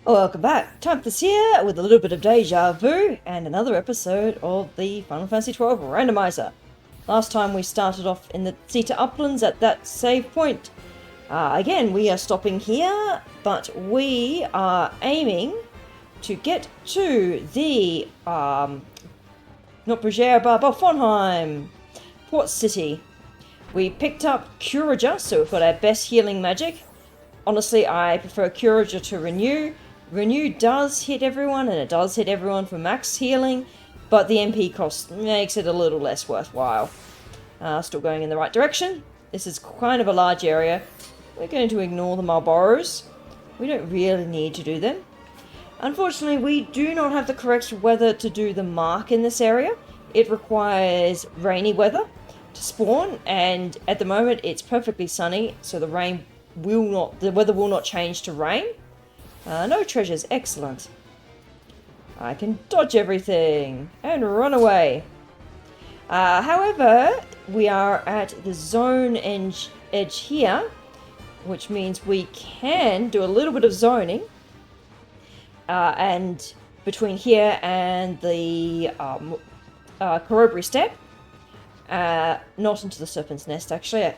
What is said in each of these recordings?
Welcome back. Time this here with a little bit of deja vu and another episode of the Final Fantasy XII Randomizer. Last time we started off in the Zeta Uplands at that save point. Again, we are stopping here, but we are aiming to get to the, not Brugere, but Balfonheim, Port City. We picked up Curager, so we've got our best healing magic. Honestly, I prefer Curager to Renew. Renew does hit everyone, and it does hit everyone for max healing, but the MP cost makes it a little less worthwhile. Still going in the right direction. This is kind of a large area. We're going to ignore the Marlboros. We don't really need to do them. Unfortunately, we do not have the correct weather to do the mark in this area. It requires rainy weather to spawn, and at the moment it's perfectly sunny, so the weather will not change to rain. No treasures, excellent. I can dodge everything and run away. However, we are at the zone edge here, which means we can do a little bit of zoning. And between here and the Corroboree Step, not into the Serpent's Nest actually,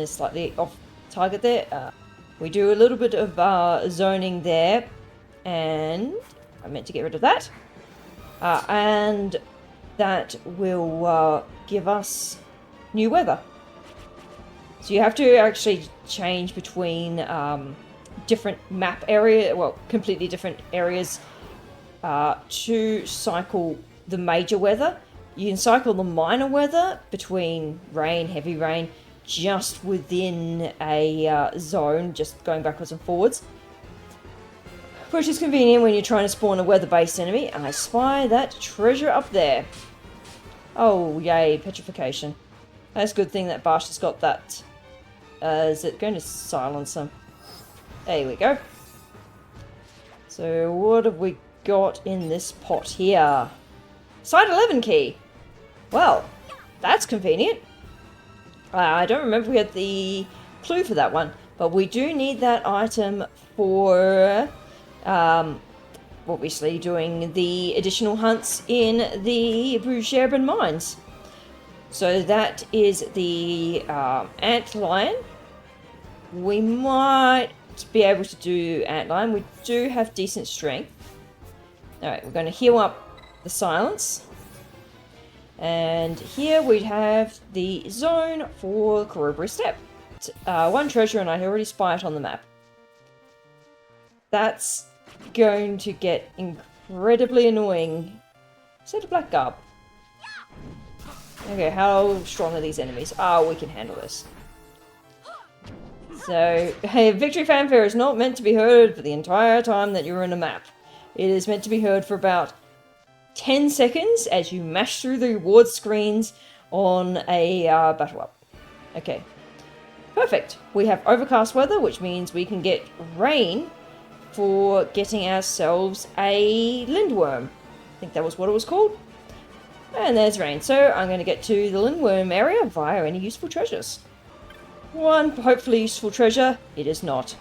slightly off target there. We do a little bit of zoning there, and I meant to get rid of that. And that will give us new weather. So you have to actually change between different map area, well, completely different areas to cycle the major weather. You can cycle the minor weather between rain, heavy rain, just within a zone, just going backwards and forwards. Which is convenient when you're trying to spawn a weather-based enemy. And I spy that treasure up there. Oh, yay, petrification. That's a good thing that Bash has got that. Is it going to silence him? There we go. So what have we got in this pot here? Side 11 key. Well, that's convenient. I don't remember if we had the clue for that one, but we do need that item for obviously doing the additional hunts in the Brugere mines. So that is the ant lion. We might be able to do ant lion. We do have decent strength. Alright, we're going to heal up the silence. And here we have the zone for Corroboree Step. One treasure, and I already spy it on the map. That's going to get incredibly annoying. Set a black garb. Okay, how strong are these enemies? Oh, we can handle this. So, hey, victory fanfare is not meant to be heard for the entire time that you're in a map. It is meant to be heard for about 10 seconds as you mash through the reward screens on a battle up. Okay. Perfect. We have overcast weather, which means we can get rain for getting ourselves a lindworm. I think that was what it was called. And there's rain. So I'm going to get to the lindworm area via any useful treasures. One hopefully useful treasure. It is not.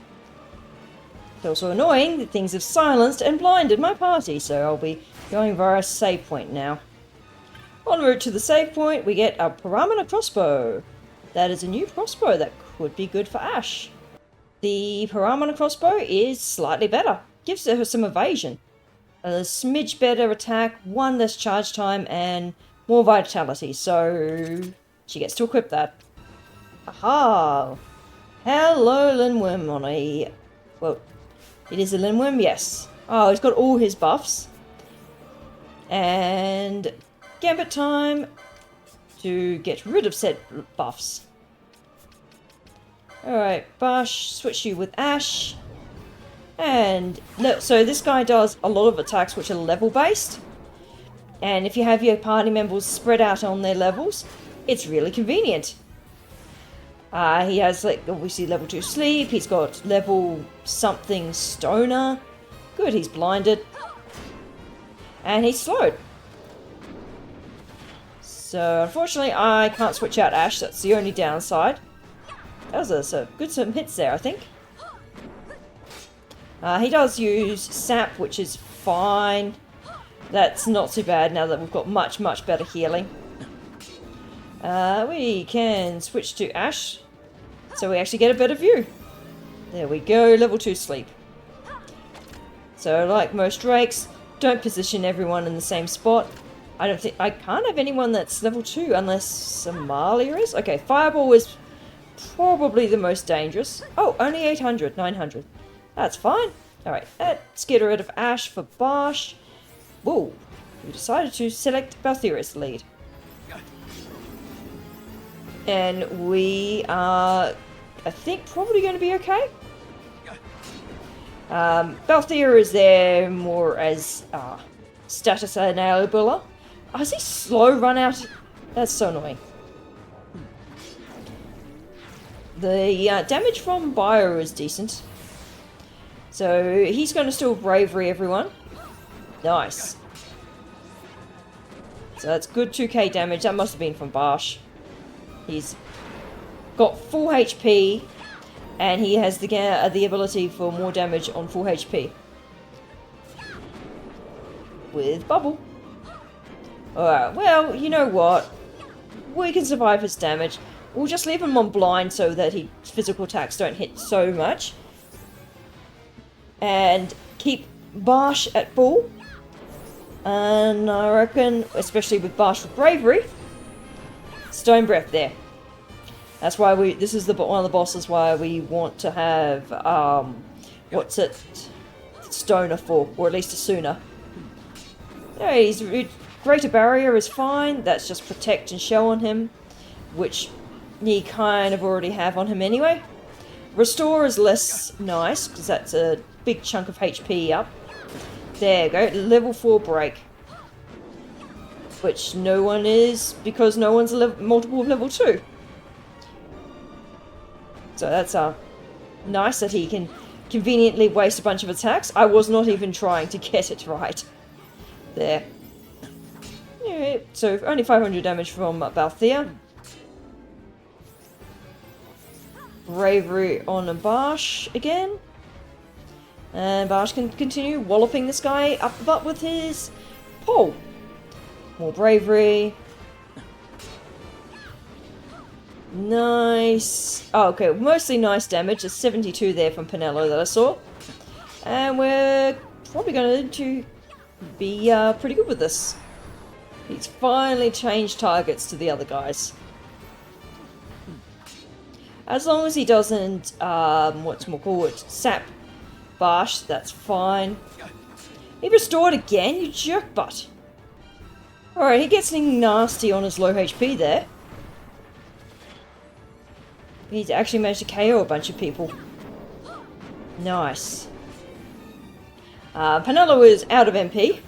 It's also annoying that things have silenced and blinded my party, so I'll be going via a save point now. En route to the save point, we get a Paramana crossbow. That is a new crossbow that could be good for Ash. The Paramana crossbow is slightly better. Gives her some evasion. A smidge better attack, one less charge time, and more vitality. So she gets to equip that. Aha! Hello, Lindworm on a... Well, it is a Lindworm, yes. Oh, he's got all his buffs. And Gambit time to get rid of said buffs. Alright, Bash, switch you with Ash. And so this guy does a lot of attacks which are level based. And if you have your party members spread out on their levels, it's really convenient. He has, like, obviously level 2 sleep. He's got level something stoner. Good, he's blinded. And he's slowed. So, unfortunately, I can't switch out Ash. That's the only downside. That was some good hits there, I think. He does use sap, which is fine. That's not too bad now that we've got much, much better healing. We can switch to Ash, so we actually get a better view. There we go, level 2 sleep. So like most drakes, don't position everyone in the same spot. I can't have anyone that's level 2 unless Somalia is. Okay, Fireball is probably the most dangerous. Oh, only 800, 900. That's fine. Alright, let's get rid of Ash for Barsh. Whoa, we decided to select Balthea as the lead. And we are, I think, probably going to be okay. Balthea is there more as status enabler. Oh, is he slow run out? That's so annoying. The damage from Bio is decent. So he's going to still bravery everyone. Nice. So that's good 2k damage. That must have been from Barsh. He's got full HP, and he has the ability for more damage on full HP. With Bubble. Alright, well, you know what? We can survive his damage. We'll just leave him on blind so that his physical attacks don't hit so much. And keep Barsh at full. And I reckon, especially with Barsh with bravery, Stone Breath there. That's why this is one of the bosses why we want to have, what's it, Stoner for, or at least a Sooner. Yeah, he's Greater Barrier is fine, that's just Protect and Shell on him, which he kind of already have on him anyway. Restore is less nice, because that's a big chunk of HP up. There you go, level 4 break. Which no one is, because no one's a multiple of level 2. So that's nice that he can conveniently waste a bunch of attacks. I was not even trying to get it right. There. Yeah, so only 500 damage from Balthea. Bravery on Barsh again. And Barsh can continue walloping this guy up the butt with his pole. More bravery. Nice. Oh, okay, mostly nice damage. There's 72 there from Penelo that I saw. And we're probably going to be pretty good with this. He's finally changed targets to the other guys. As long as he doesn't, sap Barsh, that's fine. He restored again, you jerk butt. Alright, he gets something nasty on his low HP there. He's actually managed to KO a bunch of people. Nice. Penelo is out of MP.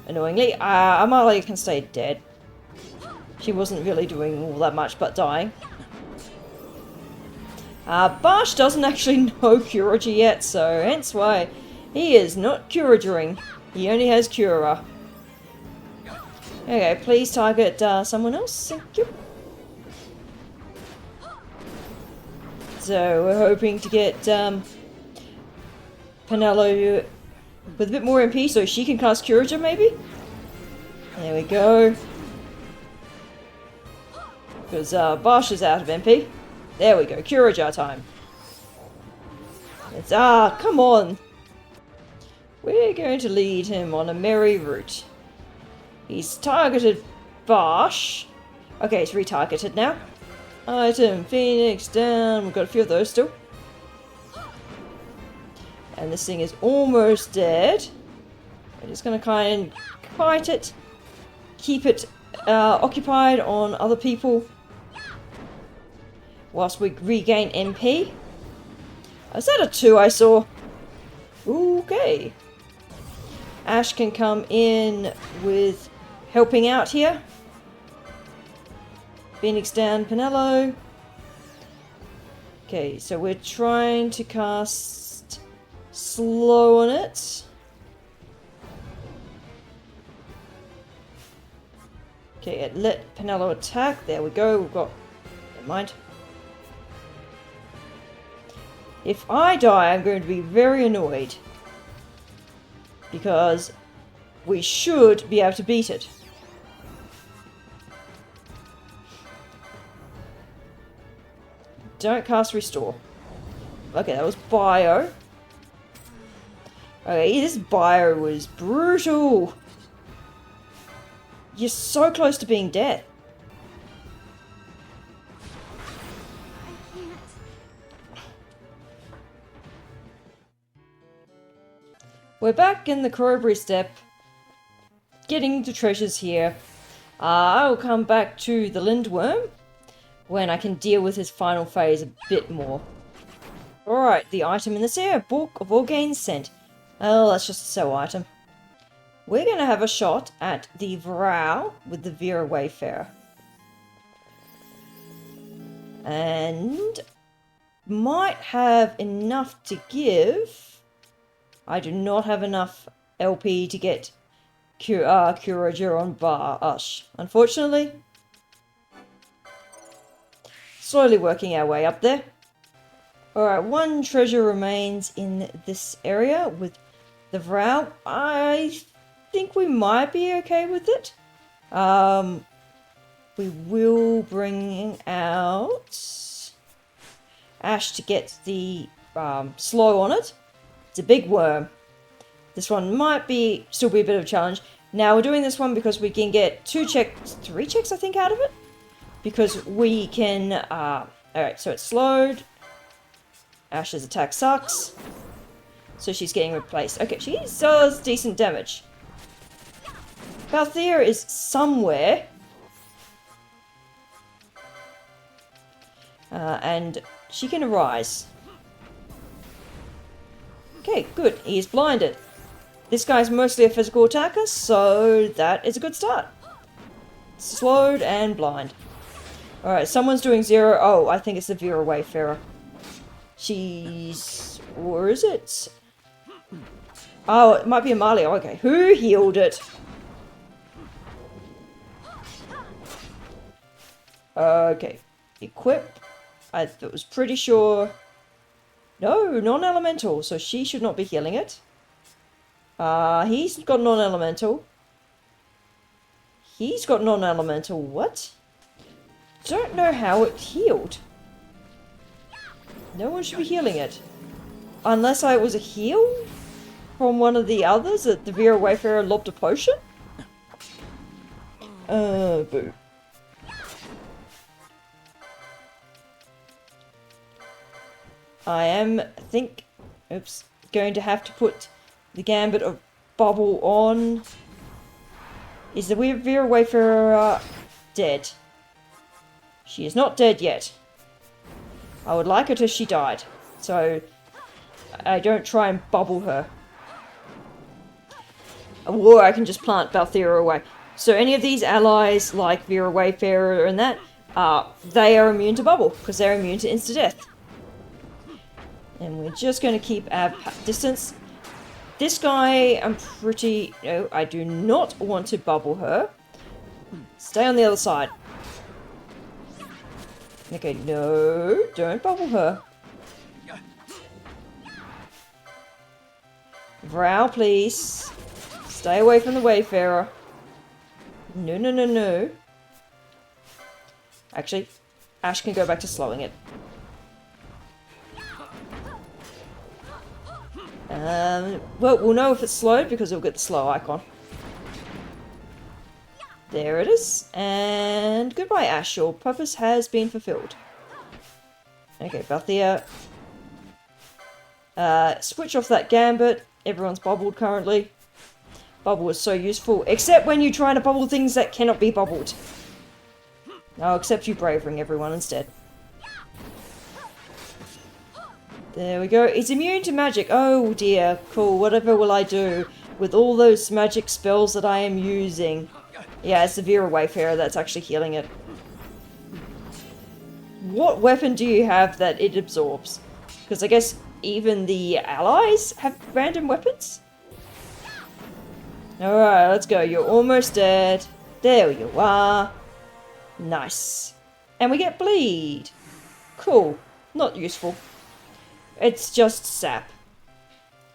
Annoyingly. Amalia can stay dead. She wasn't really doing all that much but dying. Barsh doesn't actually know Curager yet, so hence why he is not Curagering. He only has Cura. Okay, please target someone else. Thank you. So we're hoping to get Penelo with a bit more MP so she can cast Curager maybe? There we go. Because Barsh is out of MP. There we go, Curager time. It's, come on. We're going to lead him on a merry route. He's targeted Barsh. Okay, it's retargeted now. Item, Phoenix, down. We've got a few of those still. And this thing is almost dead. We're just going to kind of fight it. Keep it occupied on other people. Whilst we regain MP. Is that a 2 I saw? Okay. Ash can come in with helping out here. Phoenix down, Penelo. Okay, so we're trying to cast slow on it. Okay, let Penelo attack. There we go. We've got... Never mind. If I die, I'm going to be very annoyed. Because we should be able to beat it. Don't cast Restore. Okay, that was Bio. Okay, this Bio was brutal. You're so close to being dead. We're back in the Corroboree Steppe. Getting the treasures here. I'll come back to the Lindworm when I can deal with his final phase a bit more. Alright, the item in this area, Book of Orgain's Scent. Oh, that's just a sell item. We're going to have a shot at the Vrow with the Vera Wayfarer. And might have enough to give. I do not have enough LP to get Curager on Bar Ush, unfortunately. Slowly working our way up there. Alright, one treasure remains in this area with the Vrow. I think we might be okay with it. We will bring out Ash to get the slow on it. It's a big worm. This one might still be a bit of a challenge. Now we're doing this one because we can get 3 checks I think out of it. Because we can, alright, so it's slowed. Ash's attack sucks. So she's getting replaced. Okay, she does decent damage. Balthea is somewhere. And she can arise. Okay, good. He is blinded. This guy's mostly a physical attacker, so that is a good start. Slowed and blind. Alright, someone's doing 0. Oh, I think it's the Vera Wayfarer. She's... where is it? Oh, it might be Amalia. Okay, who healed it? Okay, equip. I was pretty sure... no, non-elemental, so she should not be healing it. He's got non-elemental. He's got non-elemental. What? Don't know how it healed. No one should be healing it. Unless it was a heal from one of the others that the Vera Wayfarer lobbed a potion? Boo. I think, oops, going to have to put the Gambit of Bubble on. Is the Vera Wayfarer dead? She is not dead yet. I would like her till she died, so I don't try and bubble her. Or I can just plant Balthea away. So any of these allies, like Vera Wayfarer and that, they are immune to bubble, because they're immune to insta-death. And we're just going to keep our distance. This guy, I'm pretty... no, I do not want to bubble her. Stay on the other side. Okay, no, don't bubble her. Vrow, please. Stay away from the Wayfarer. No, no, no, no. Actually, Ash can go back to slowing it. Well, we'll know if it's slowed because we'll get the slow icon. There it is. And goodbye, Ash. Your purpose has been fulfilled. Okay, Balthea. Switch off that Gambit. Everyone's bubbled currently. Bubble is so useful. Except when you're trying to bubble things that cannot be bubbled. I'll accept you bravering everyone instead. There we go. It's immune to magic. Oh dear. Cool. Whatever will I do with all those magic spells that I am using? Yeah, it's the Vera Wayfarer that's actually healing it. What weapon do you have that it absorbs? Because I guess even the allies have random weapons? Alright, let's go. You're almost dead. There you are. Nice. And we get bleed. Cool. Not useful. It's just sap,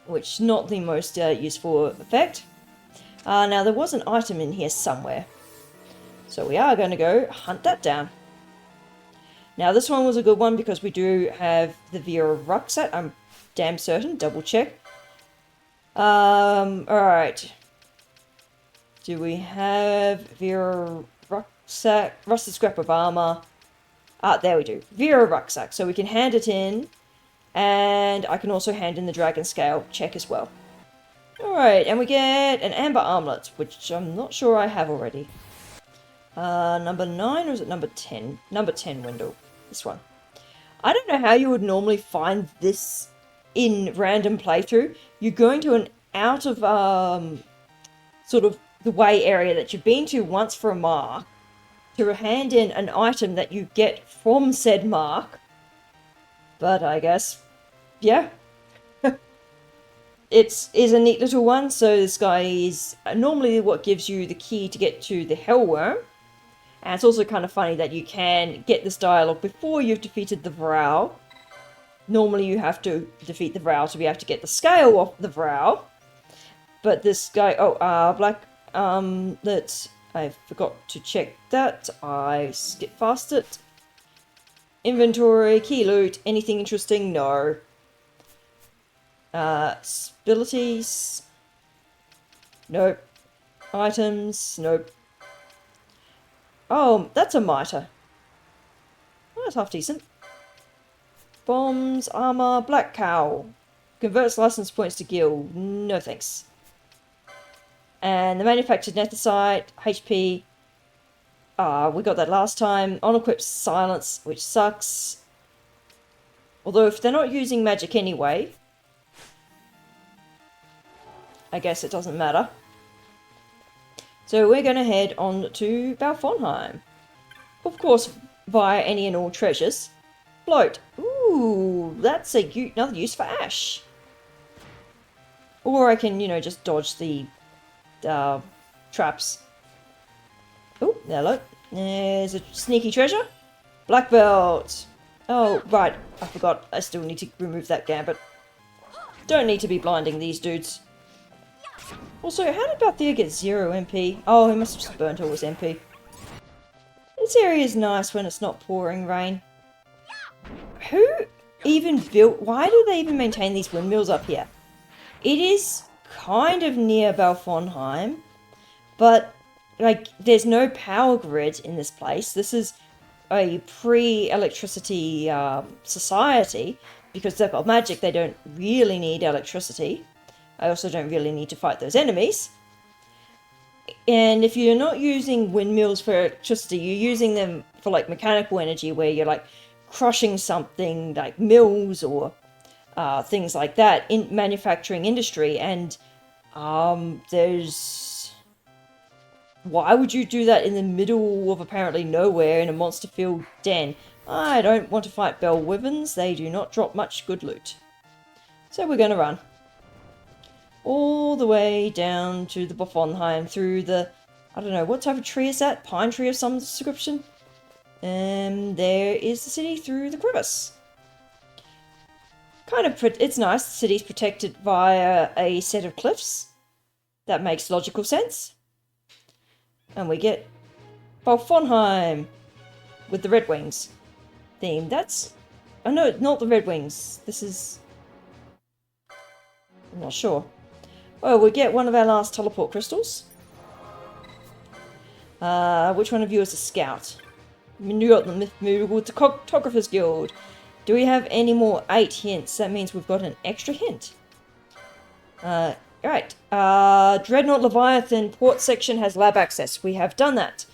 which not the most useful effect. Now there was an item in here somewhere, so we are going to go hunt that down. Now this one was a good one because we do have the Vera rucksack, I'm damn certain, double check. Alright. Do we have Vera rucksack, rusted scrap of armor? There we do. Vera rucksack, so we can hand it in, and I can also hand in the dragon scale check as well. Alright, and we get an amber armlet, which I'm not sure I have already. Number 9, or is it number 10? Number 10 window. This one. I don't know how you would normally find this in random playthrough. You're going to an out of, sort of the way area that you've been to once for a mark, to hand in an item that you get from said mark. But I guess, yeah. It is a neat little one, so this guy is normally what gives you the key to get to the Hellworm. And it's also kind of funny that you can get this dialogue before you've defeated the Vrow. Normally you have to defeat the Vrow to be able to get the scale off the Vrow. But this guy, black, that I forgot to check that. I skipped past it. Inventory, key loot, anything interesting? No. Abilities? Nope. Items? Nope. Oh, that's a mitre. Oh, that's half decent. Bombs, armor, black cow. Converts license points to guild. No thanks. And the manufactured nethicite, HP. We got that last time. Unequipped silence, which sucks. Although if they're not using magic anyway, I guess it doesn't matter. So we're going to head on to Balfonheim. Of course, via any and all treasures. Float. Ooh, that's another use for Ash. Or I can, just dodge the traps. Oh, hello. There's a sneaky treasure. Black belt. Oh, right. I forgot. I still need to remove that gambit. Don't need to be blinding these dudes. Also, how did Balthea get 0 MP? Oh, he must have just burnt all his MP. This area is nice when it's not pouring rain. Who even built... Why do they even maintain these windmills up here? It is kind of near Balfonheim, but, there's no power grid in this place. This is a pre-electricity society. Because they've got magic, they don't really need electricity. I also don't really need to fight those enemies. And if you're not using windmills for electricity, you're using them for mechanical energy, where you're crushing something like mills or things like that in manufacturing industry. And there's... Why would you do that in the middle of apparently nowhere in a monster-filled den? I don't want to fight bell wyverns. They do not drop much good loot. So we're going to run all the way down to the Balfonheim through the... I don't know, what type of tree is that? Pine tree of some description? And there is the city through the crevice. It's nice. The city's protected via a set of cliffs. That makes logical sense. And we get Balfonheim with the Red Wings theme. That's... Oh no, not the Red Wings. This is... I'm not sure. Oh, we get one of our last teleport crystals. Which one of you is a scout? You got the Mythical Cartographer's Guild. Do we have any more 8 hints? That means we've got an extra hint. Right. Dreadnought Leviathan port section has lab access. We have done that.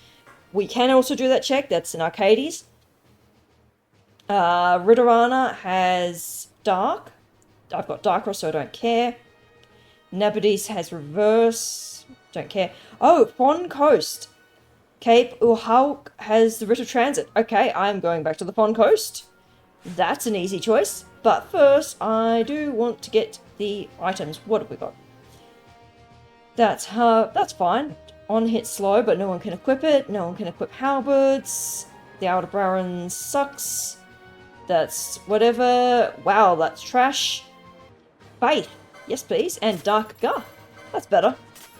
We can also do that check. That's in Arcades. Ridorana has dark. I've got darker, so I don't care. Nabadis has reverse. Don't care. Oh, Fon Coast. Cape Uhauk has the Writ of Transit. Okay, I'm going back to the Fon Coast. That's an easy choice. But first, I do want to get the items. What have we got? That's fine. On hit slow, but no one can equip it. No one can equip halberds. The Aldebaran sucks. That's whatever. Wow, that's trash. Faith. Yes, please. And Dark Gar. That's better.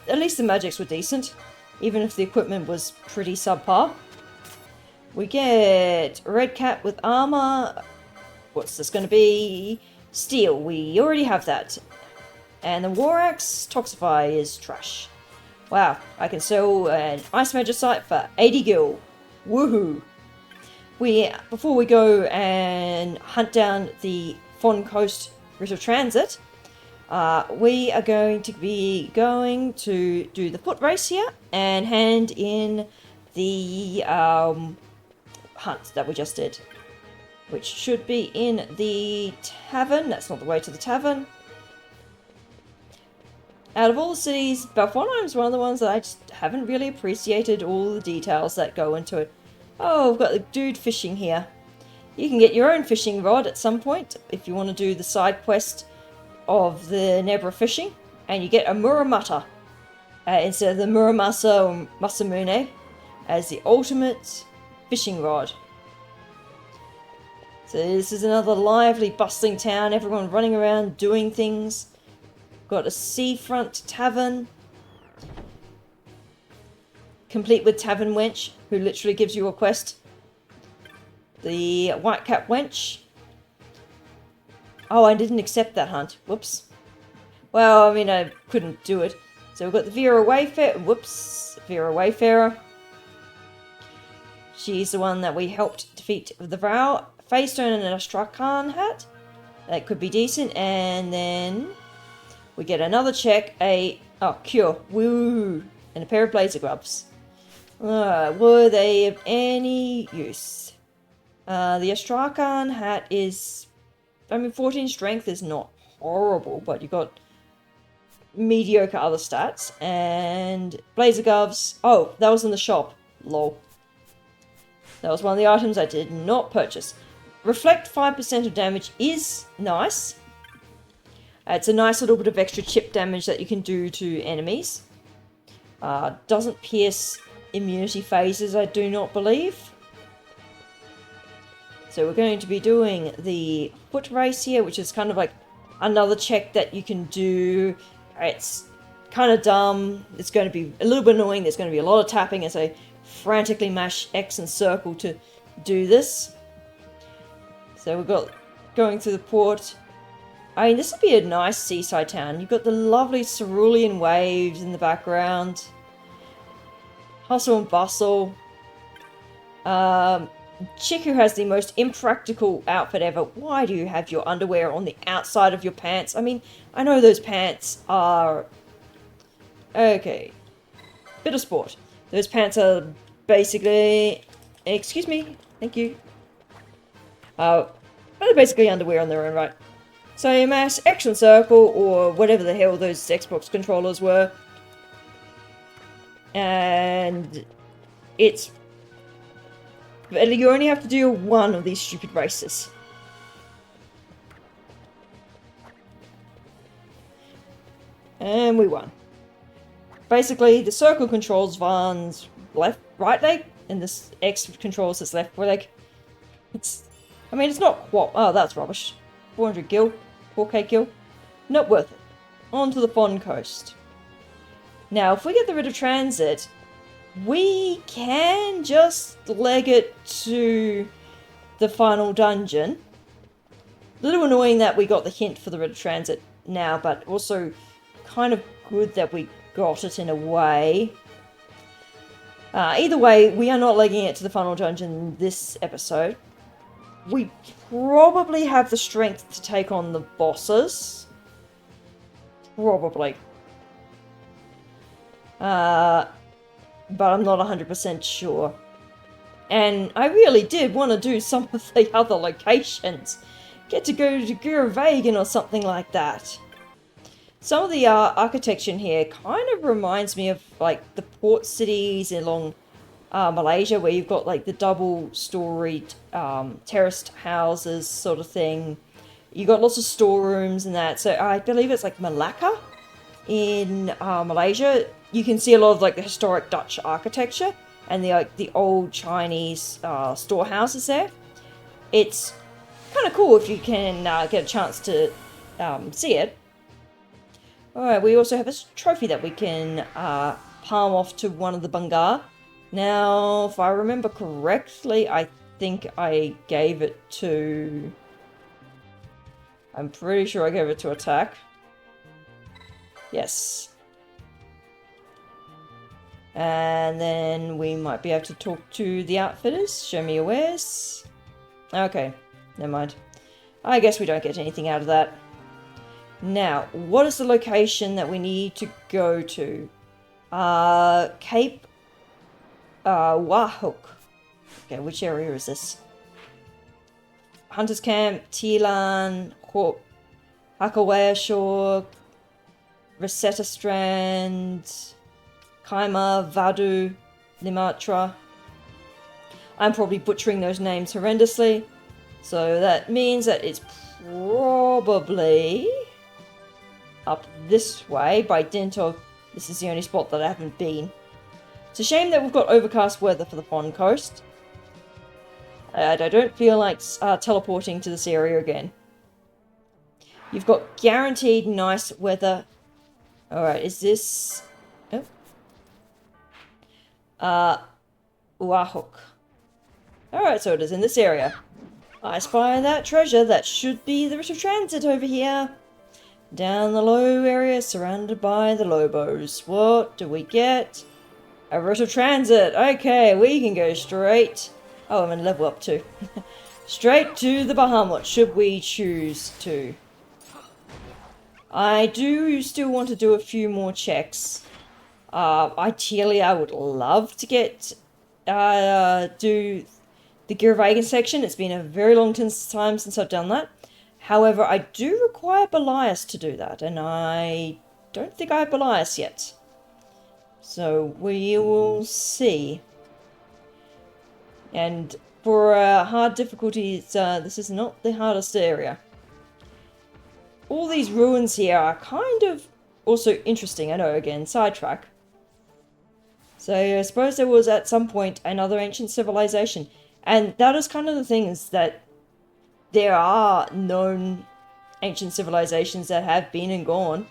At least the magics were decent, even if the equipment was pretty subpar. We get Red Cap with armor. What's this going to be? Steel. We already have that. And the War Axe Toxify is trash. Wow, I can sell an Ice Magicite for 80 gil. Woohoo! Before we go and hunt down the Fon Coast Writ of Transit, we are going to be going to do the foot race here and hand in the hunt that we just did, which should be in the tavern. That's not the way to the tavern. Out of all the cities, Balfonheim is one of the ones that I just haven't really appreciated all the details that go into it. Oh, we've got the dude fishing here. You can get your own fishing rod at some point if you want to do the side quest of the Nebra fishing, and you get a Muramata instead of the Muramasa or Masamune as the ultimate fishing rod. So this is another lively, bustling town, everyone running around doing things. Got a seafront tavern, complete with Tavern Wench, who literally gives you a quest. The Whitecap Wench. Oh, I didn't accept that hunt. Whoops. Well, I mean, I couldn't do it. So we've got the Vera Wayfarer. Whoops. Vera Wayfarer. She's the one that we helped defeat the Vrow. Faystone and an Astrakhan hat. That could be decent. And then we get another check. Cure. Woo. And a pair of blazer gloves. Were they of any use? The Astrakhan hat is... 14 strength is not horrible, but you got mediocre other stats. And blazer gloves. Oh, that was in the shop. Lol. That was one of the items I did not purchase. Reflect 5% of damage is nice. It's a nice little bit of extra chip damage that you can do to enemies. Doesn't pierce immunity phases, I do not believe. So we're going to be doing the foot race here, which is kind of like another check that you can do. It's kind of dumb. It's going to be a little bit annoying. There's going to be a lot of tapping as I frantically mash X and circle to do this. So we've got going through the port. I mean, this would be a nice seaside town. You've got the lovely cerulean waves in the background. Hustle and bustle. Chick who has the most impractical outfit ever. Why do you have your underwear on the outside of your pants? I mean, I know those pants are... Okay. Bit of sport. Those pants are basically... Excuse me. Thank you. They're basically underwear on their own right. So you mash X and circle, or whatever the hell those Xbox controllers were. And it's... You only have to do one of these stupid races. And we won. Basically, the circle controls Van's right leg, and this X controls his left leg. I mean, it's not quite... Oh, that's rubbish. 400 gil. 4k gil. Not worth it. On to the Fon Coast. Now, if we get the Writ of Transit, we can just leg it to the final dungeon. A little annoying that we got the hint for the Writ of Transit now, but also kind of good that we got it in a way. Either way, we are not legging it to the final dungeon this episode. We probably have the strength to take on the bosses. Probably. But I'm not 100% sure. And I really did want to do some of the other locations. Get to go to Guravagan or something like that. Some of the architecture in here kind of reminds me of like the port cities along Malaysia, where you've got like the double-storied terraced houses sort of thing. You got lots of storerooms and that. So I believe it's like Malacca in Malaysia. You can see a lot of like the historic Dutch architecture and the old Chinese storehouses there. It's kind of cool if you can get a chance to see it. Alright, we also have a trophy that we can palm off to one of the Bungar. Now, if I remember correctly, I think I gave it to... I'm pretty sure I gave it to Attack. Yes. And then we might be able to talk to the outfitters. Show me your wares. Okay, never mind. I guess we don't get anything out of that. Now, what is the location that we need to go to? Cape Wahuk. Okay, which area is this? Hunter's Camp, Tilan, Hakawaya Shore, Rosetta Strand, Kaima, Vadu, Limatra. I'm probably butchering those names horrendously, so that means that it's probably up this way by dint of this is the only spot that I haven't been. It's a shame that we've got overcast weather for the Pond Coast. And I don't feel like teleporting to this area again. You've got guaranteed nice weather. Alright, is this... Oh. Wahuk. Alright, so it is in this area. I spy that treasure. That should be the Ritter Transit over here. Down the low area, surrounded by the Lobos. What do we get? A Ritter Transit. Okay, we can go straight... Oh, I'm going to level up too. Straight to the Bahamut, should we choose to. I do still want to do a few more checks. Ideally, I would love to get... do the Giravegan section. It's been a very long time since I've done that. However, I do require Belias to do that, and I don't think I have Belias yet. So, we will see. And for hard difficulties, this is not the hardest area. All these ruins here are kind of also interesting. I know, again, sidetrack. So I suppose there was at some point another ancient civilization. And that is kind of the thing, is that there are known ancient civilizations that have been and gone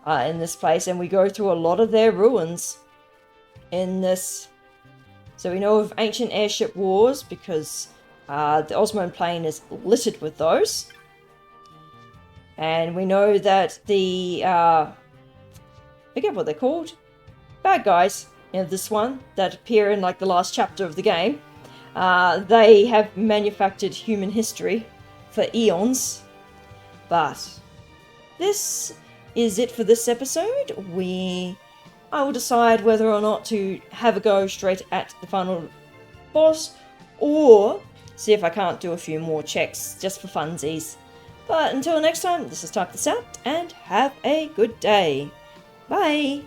in this place. And we go through a lot of their ruins in this. So we know of ancient airship wars because the Osmond Plain is littered with those. And we know that the, I forget what they're called, bad guys, you know, this one, that appear in like the last chapter of the game. They have manufactured human history for eons. But this is it for this episode. I will decide whether or not to have a go straight at the final boss, or see if I can't do a few more checks just for funsies. But until next time, this is Type This Out, and have a good day. Bye!